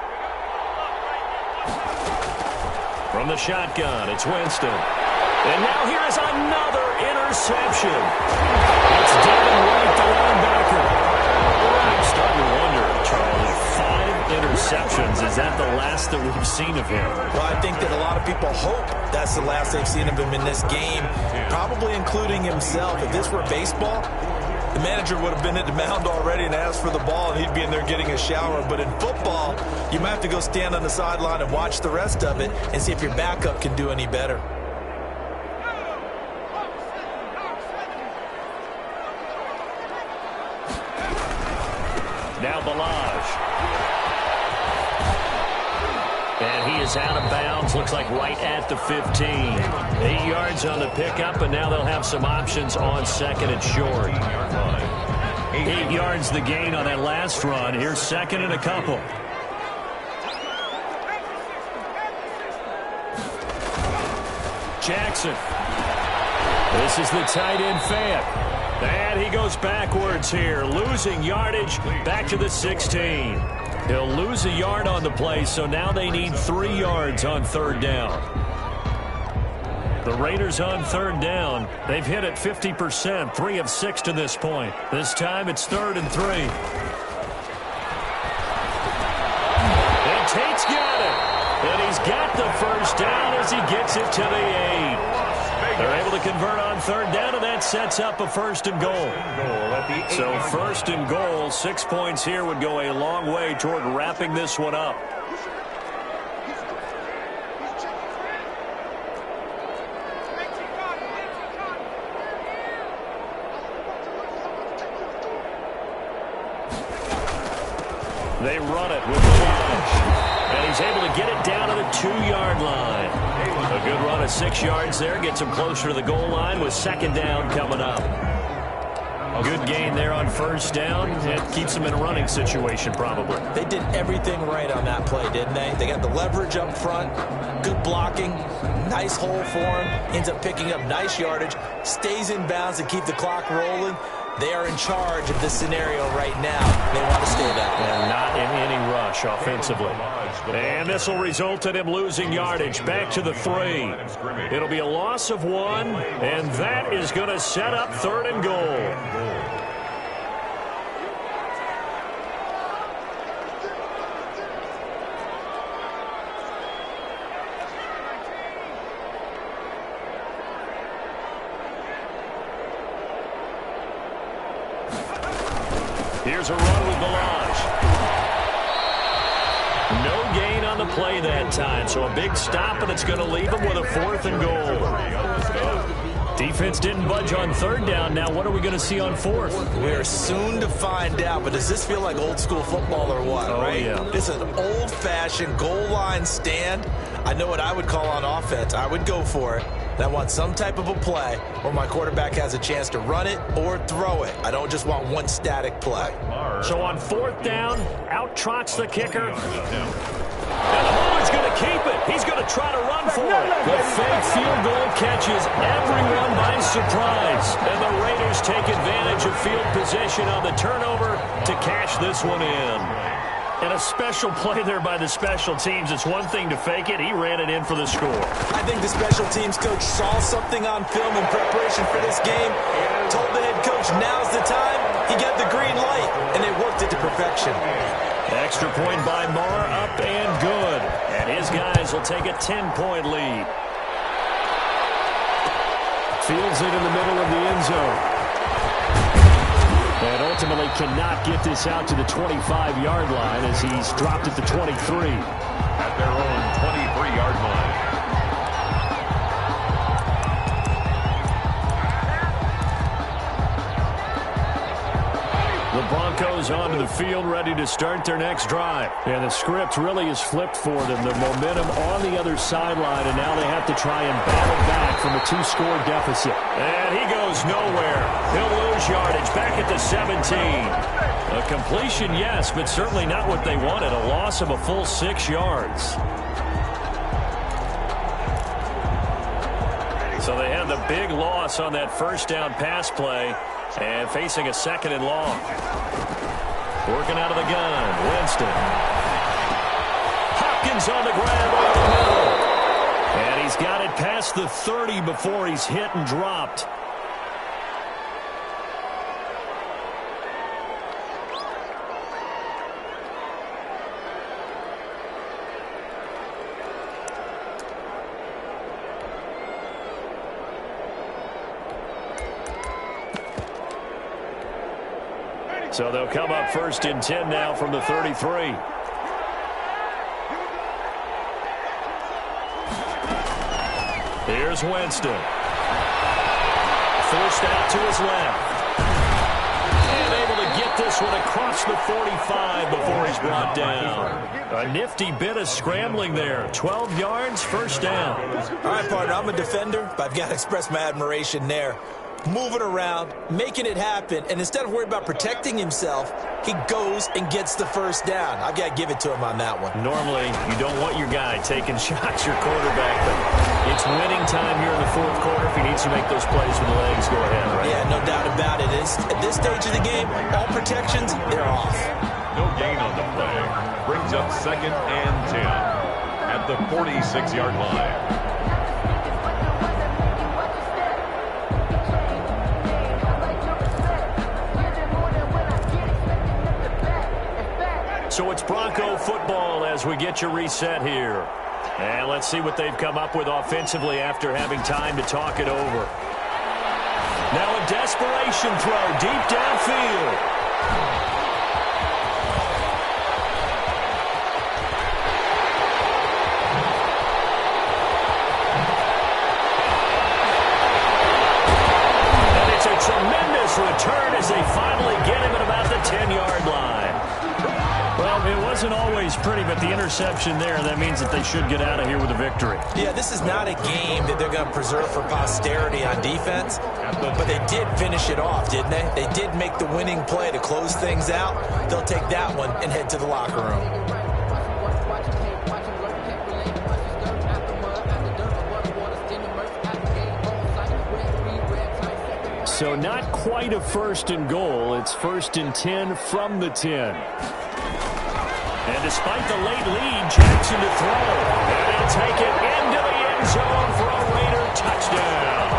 From the shotgun, it's Winston. And now here is another interception. It's Devin White, the linebacker. I'm starting to wonder, Charlie, 5 interceptions. Is that the last that we've seen of him? Well, I think that a lot of people hope that's the last they've seen of him in this game, probably including himself. If this were baseball, the manager would have been at the mound already and asked for the ball, and he'd be in there getting a shower. But in football, you might have to go stand on the sideline and watch the rest of it and see if your backup can do any better. Now Balaj. And he is out of bounds, looks like right at the 15. 8 yards on the pickup, and now they'll have some options on second and short. 8 yards the gain on that last run. Here's second and a couple. Jackson. This is the tight end Fant. And he goes backwards here, losing yardage back to the 16. He'll lose a yard on the play, so now they need 3 yards on third down. The Raiders on third down. They've hit it 50%, 3 of 6 to this point. This time it's 3rd and 3. And Tate's got it. And he's got the first down as he gets it to the 8. They're able to convert on third down, and that sets up a 1st and goal. So 1st and goal, 6 points here would go a long way toward wrapping this one up. They run it with Balaj. And he's able to get it down to the 2-yard line. A good run of 6 yards there. Gets him closer to the goal line with second down coming up. Good gain there on first down. It keeps them in a running situation probably. They did everything right on that play, didn't they? They got the leverage up front, good blocking, nice hole for him, ends up picking up nice yardage, stays in bounds to keep the clock rolling. They are in charge of this scenario right now. They want to stay that way. And not in any rush offensively. And this will result in him losing yardage back to the 3. It'll be a loss of 1, and that is going to set up 3rd and goal. Here's a run with Ballage. No gain on the play that time, so a big stop, and it's going to leave him with a 4th and goal. Defense didn't budge on 3rd down. Now what are we going to see on 4th? We're soon to find out, but does this feel like old school football or what, right? Yeah. This is an old-fashioned goal line stand. I know what I would call on offense. I would go for it. And I want some type of a play where my quarterback has a chance to run it or throw it. I don't just want one static play. So on 4th down, out trots the kicker. And Holman's going to keep it. He's going to try to run for it. The fake field goal catches everyone by surprise. And the Raiders take advantage of field position on the turnover to cash this one in. And a special play there by the special teams. It's one thing to fake it. He ran it in for the score. I think the special teams coach saw something on film in preparation for this game, told the head coach now's the time. He got the green light, and they worked it to perfection. Extra point by Marr, up and good. And his guys will take a 10-point lead. Fields it in the middle of the end zone. And ultimately cannot get this out to the 25-yard line as he's dropped at the 23. At their own 23-yard line. The Broncos onto the field, ready to start their next drive. And the script really is flipped for them. The momentum on the other sideline, and now they have to try and battle back from a 2-score deficit. And he goes nowhere. He'll lose yardage back at the 17. A completion, yes, but certainly not what they wanted. A loss of a full 6 yards. So they had the big loss on that 1st down pass play. And facing a 2nd and long. Working out of the gun. Winston. Hopkins on the grab over the middle. And he's got it past the 30 before he's hit and dropped. So they'll come up 1st and 10 now from the 33. Here's Winston. Forced out to his left. And able to get this one across the 45 before he's brought down. A nifty bit of scrambling there. 12 yards, 1st down. All right, partner, I'm a defender, but I've got to express my admiration there. Moving around, making it happen, and instead of worrying about protecting himself, he goes and gets the 1st down. I've got to give it to him on that one. Normally, you don't want your guy taking shots, your quarterback, but it's winning time here in the 4th quarter. If he needs to make those plays with the legs, go ahead, right? Yeah, no doubt about it. At this stage of the game, all protections, they're off. No gain on the play. Brings up 2nd and 10 at the 46-yard line. So it's Bronco football as we get you reset here. And let's see what they've come up with offensively after having time to talk it over. Now a desperation throw deep downfield. And it's a tremendous return as they finally get him at about the 10-yard line. Well, it wasn't always pretty, but the interception there, that means that they should get out of here with a victory. Yeah, this is not a game that they're going to preserve for posterity on defense, but they did finish it off, didn't they? They did make the winning play to close things out. They'll take that one and head to the locker room. So not quite a 1st and goal. It's 1st and 10 from the 10. And despite the late lead, Jackson to throw. And he'll take it into the end zone for a Raider touchdown.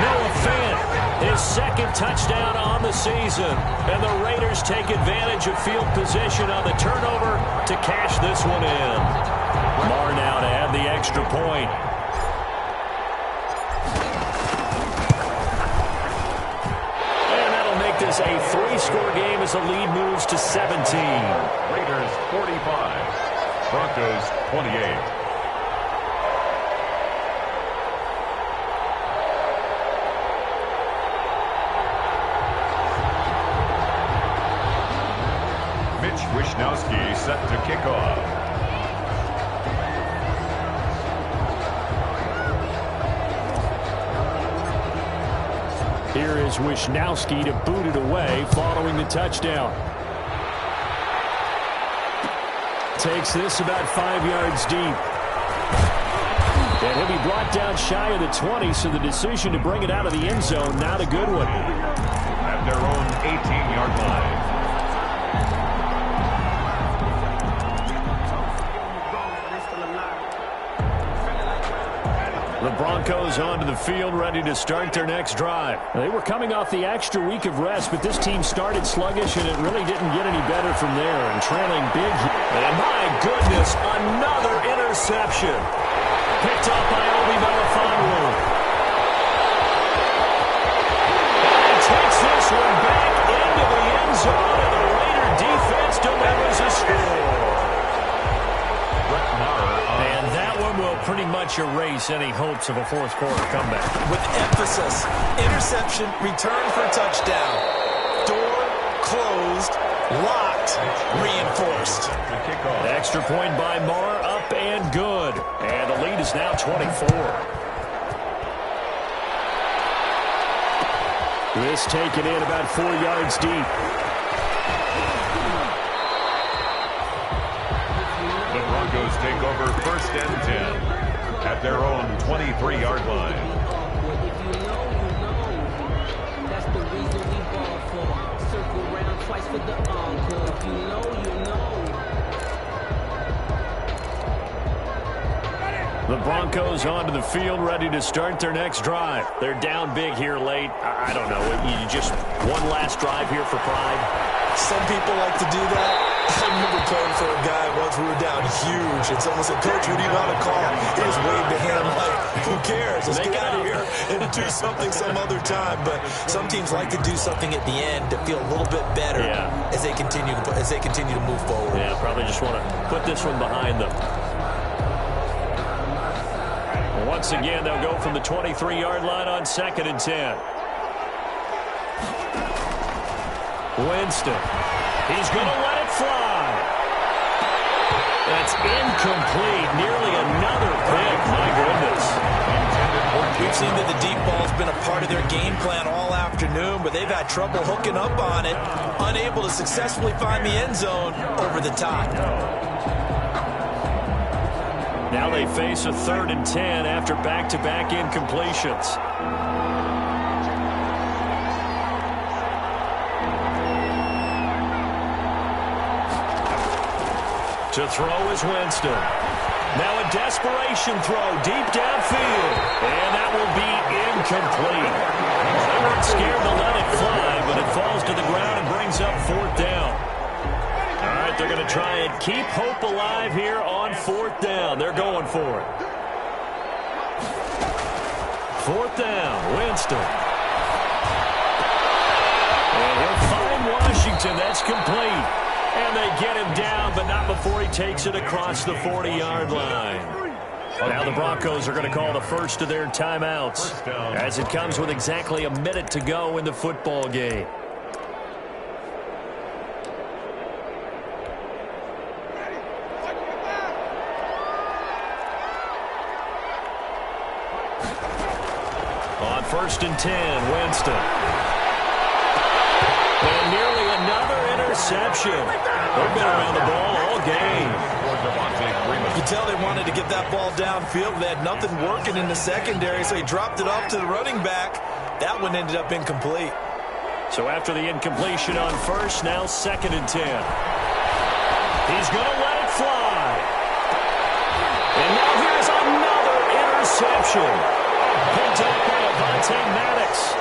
Noah Fant, his 2nd touchdown on the season. And the Raiders take advantage of field position on the turnover to cash this one in. Marr now to add the extra point. is a 3-score game as the lead moves to 17. Raiders 45, Broncos 28. Wishnowsky set to kick off. Here is Wishnowsky to boot it away following the touchdown. Takes this about 5 yards deep. And he'll be brought down shy of the 20, so the decision to bring it out of the end zone, not a good one. At their own 18-yard line. The Broncos onto the field, ready to start their next drive. They were coming off the extra week of rest, but this team started sluggish, and it really didn't get any better from there. And trailing big. And my goodness, another interception. Picked up by Obi Melifonwu. And takes this one back into the end zone, and the Raider defense delivers a score. And that one will pretty much erase any hopes of a fourth-quarter comeback. With emphasis, interception, return for a touchdown. Door closed, locked, reinforced. Extra point by Marr, up and good. And the lead is now 24. This taken in about 4 yards deep. The Broncos take over 1st and 10 at their own 23-yard line. If you know, you know. That's the reason we ball for. Circle round twice for the encore. If you know, you know. The Broncos onto the field, ready to start their next drive. They're down big here late. I don't know. You just one last drive here for pride. Some people like to do that. I remember playing for a guy once. We were down huge, and someone said, "Coach, what do you want to call?" He just waved a hand like, "Who cares? Let's get out of here and do something some other time." But some teams like to do something at the end to feel a little bit better as they continue to move forward. Yeah, probably just want to put this one behind them. Once again, they'll go from the 23-yard line on 2nd and 10. Winston. He's going to let it fly. That's incomplete. Nearly another pick. My goodness. We've seen that the deep ball's been a part of their game plan all afternoon, but they've had trouble hooking up on it, unable to successfully find the end zone over the top. Now they face a 3rd and 10 after back-to-back incompletions. To throw is Winston. Now a desperation throw deep downfield. And that will be incomplete. They weren't scared to let it fly, but it falls to the ground and brings up 4th down. All right, they're going to try and keep hope alive here on 4th down. They're going for it. 4th down, Winston. And he'll find Washington. That's complete. And they get him down, but not before he takes it across the 40-yard line. Now the Broncos are going to call the first of their timeouts as it comes with exactly a minute to go in the football game. On 1st and 10, Winston. And nearly another interception. They've been around the ball all game. You can tell they wanted to get that ball downfield. They had nothing working in the secondary, so he dropped it off to the running back. That one ended up incomplete. So after the incompletion on 1st, now 2nd and 10. He's going to let it fly. And now here's another interception. Picked up by Avonte Maddox.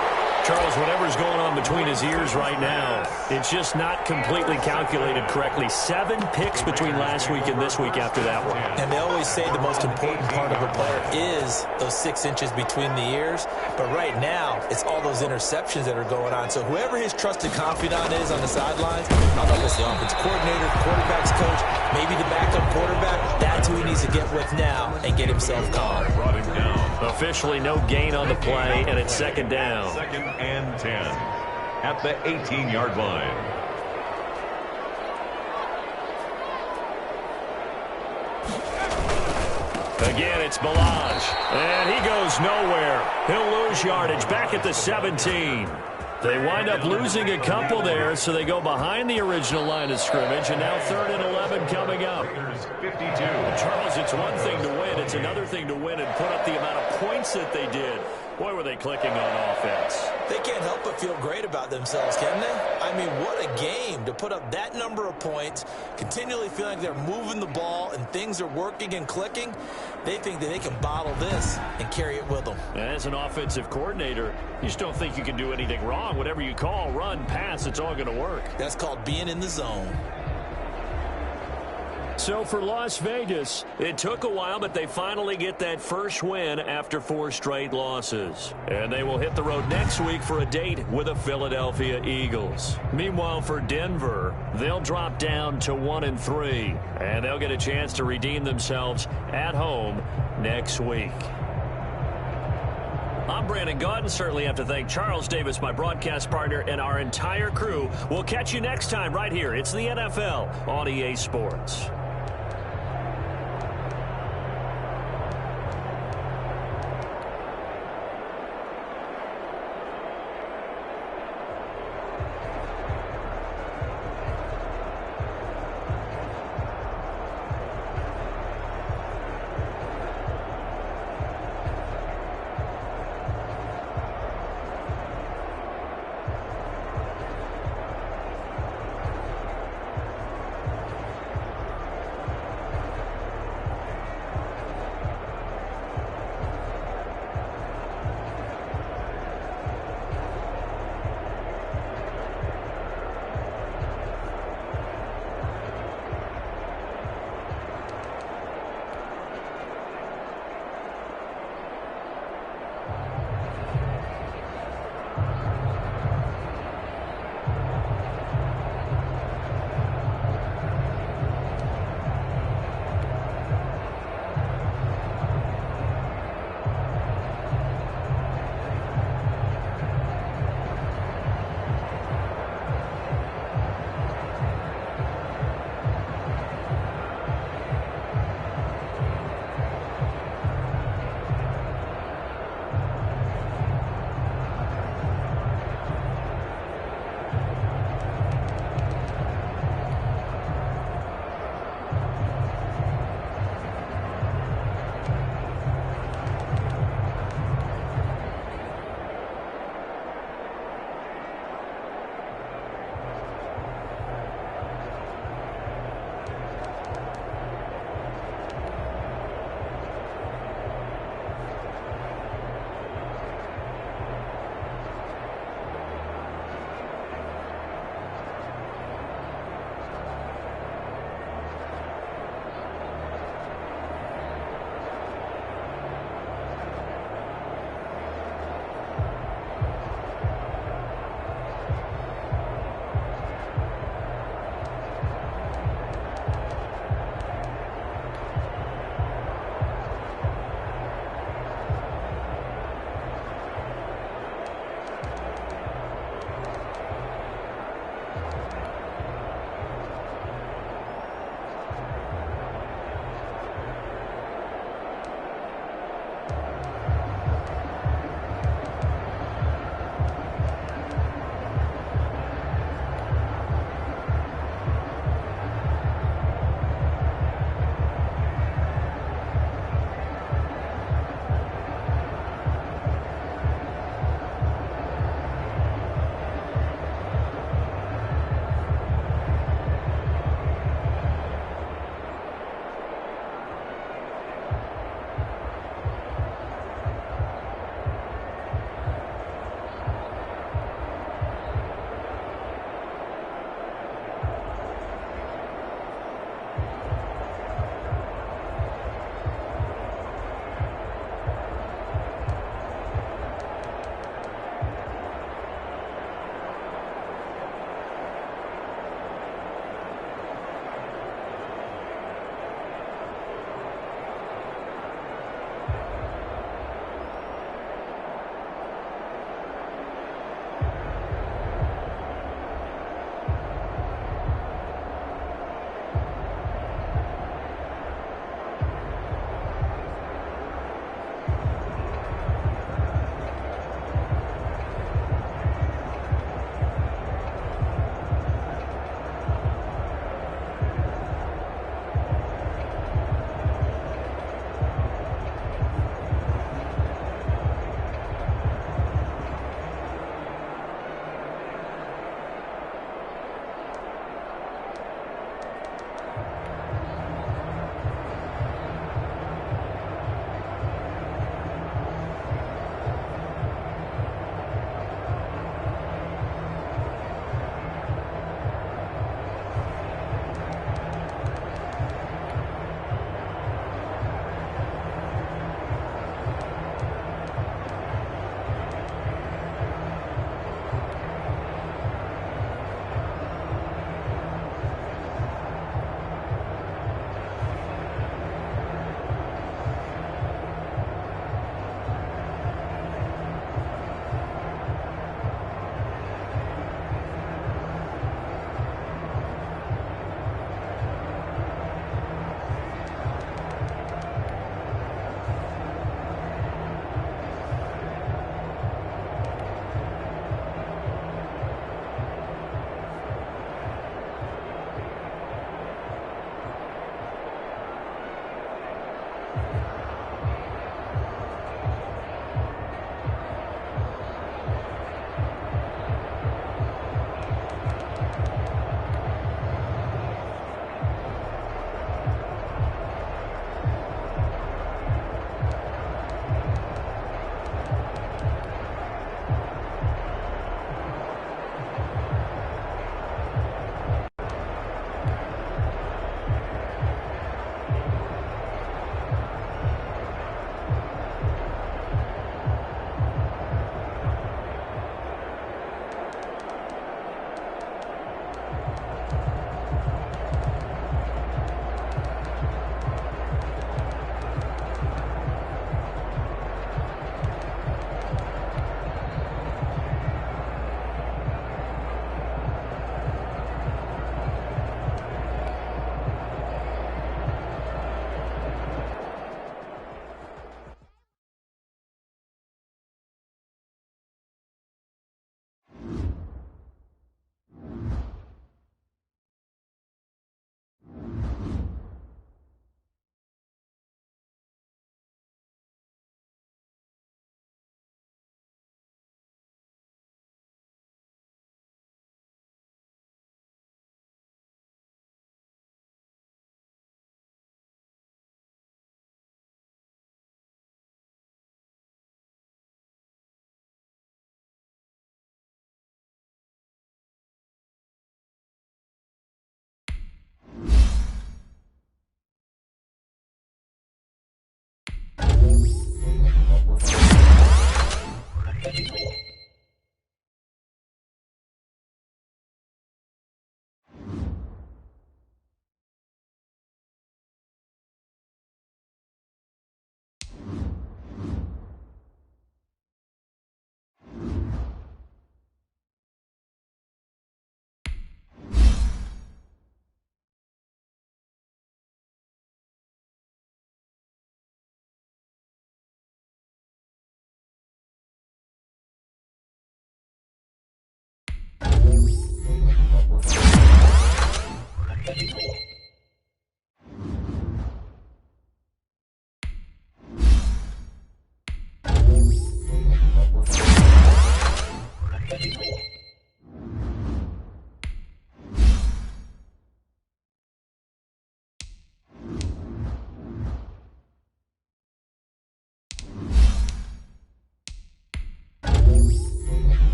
Charles, whatever's going on between his ears right now, it's just not completely calculated correctly. 7 picks between last week and this week after that one. And they always say the most important part of a player is those 6 inches between the ears. But right now, it's all those interceptions that are going on. So whoever his trusted confidant is on the sidelines, I don't know if it's the offensive coordinator, the quarterback's coach, maybe the backup quarterback, that's who he needs to get with now and get himself calm. Brought him down. Officially no gain on the play, and it's 2nd down. 2nd and 10 at the 18-yard line. Again, it's Ballage, and he goes nowhere. He'll lose yardage back at the 17. They wind up losing a couple there, so they go behind the original line of scrimmage, and now 3rd and 11 coming up. 52. Charles, it's one thing to win. It's another thing to win and put up the amount of points that they did. Boy, were they clicking on offense. They can't help but feel great about themselves, can they? I mean, what a game to put up that number of points, continually feeling like they're moving the ball and things are working and clicking. They think that they can bottle this and carry it with them. As an offensive coordinator, you just don't think you can do anything wrong. Whatever you call, run, pass, it's all going to work. That's called being in the zone. So for Las Vegas, it took a while, but they finally get that first win after 4 straight losses. And they will hit the road next week for a date with the Philadelphia Eagles. Meanwhile, for Denver, they'll drop down to 1-3, and they'll get a chance to redeem themselves at home next week. I'm Brandon Gaudin. Certainly have to thank Charles Davis, my broadcast partner, and our entire crew. We'll catch you next time right here. It's the NFL on EA Sports.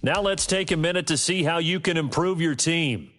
Now let's take a minute to see how you can improve your team.